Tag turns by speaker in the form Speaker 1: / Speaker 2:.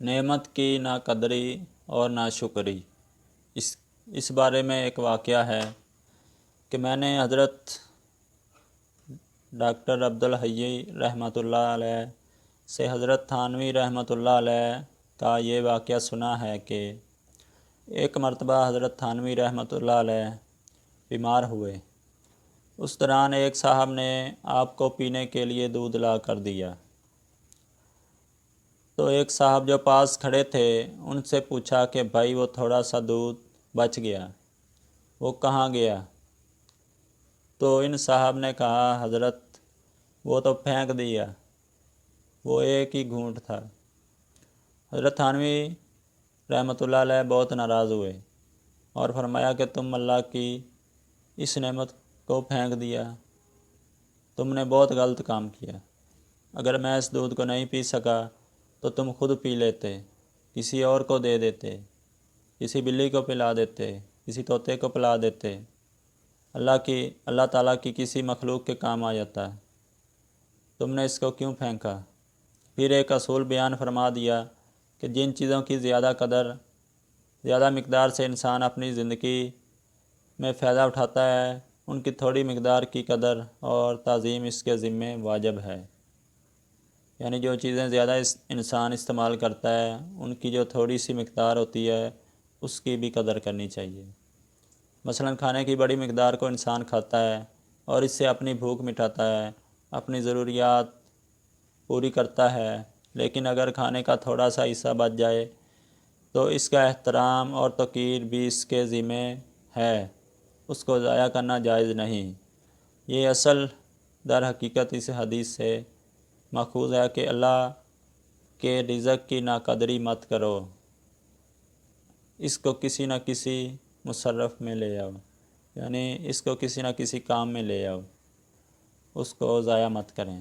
Speaker 1: نعمت کی نا قدری اور نا شکری۔ اس بارے میں ایک واقعہ ہے کہ میں نے حضرت ڈاکٹر عبدالحی رحمۃ اللہ علیہ سے حضرت تھانوی رحمۃ اللہ علیہ کا یہ واقعہ سنا ہے کہ ایک مرتبہ حضرت تھانوی رحمۃ اللہ علیہ بیمار ہوئے۔ اس دوران ایک صاحب نے آپ کو پینے کے لیے دودھ لا کر دیا تو ایک صاحب جو پاس کھڑے تھے ان سے پوچھا کہ بھائی وہ تھوڑا سا دودھ بچ گیا، وہ کہاں گیا؟ تو ان صاحب نے کہا حضرت وہ تو پھینک دیا، وہ ایک ہی گھونٹ تھا۔ حضرت تھانوی رحمۃ اللہ علیہ بہت ناراض ہوئے اور فرمایا کہ تم اللہ کی اس نعمت کو پھینک دیا، تم نے بہت غلط کام کیا۔ اگر میں اس دودھ کو نہیں پی سکا تو تم خود پی لیتے، کسی اور کو دے دیتے، کسی بلی کو پلا دیتے، کسی طوطے کو پلا دیتے، اللہ تعالیٰ کی کسی مخلوق کے کام آ جاتا۔ تم نے اس کو کیوں پھینکا؟ پھر ایک اصول بیان فرما دیا کہ جن چیزوں کی زیادہ مقدار سے انسان اپنی زندگی میں فائدہ اٹھاتا ہے ان کی تھوڑی مقدار کی قدر اور تعظیم اس کے ذمہ واجب ہے۔ یعنی جو چیزیں زیادہ انسان استعمال کرتا ہے ان کی جو تھوڑی سی مقدار ہوتی ہے اس کی بھی قدر کرنی چاہیے۔ مثلاً کھانے کی بڑی مقدار کو انسان کھاتا ہے اور اس سے اپنی بھوک مٹاتا ہے، اپنی ضروریات پوری کرتا ہے، لیکن اگر کھانے کا تھوڑا سا حصہ بچ جائے تو اس کا احترام اور توقیر بھی اس کے ذمہ ہے، اس کو ضائع کرنا جائز نہیں۔ یہ اصل در حقیقت اس حدیث سے ماخوذ ہے کہ اللہ کے رزق کی ناقدری مت کرو، اس کو کسی نہ کسی مصرف میں لے آؤ، یعنی اس کو کسی نہ کسی کام میں لے آؤ، اس کو ضائع مت کریں۔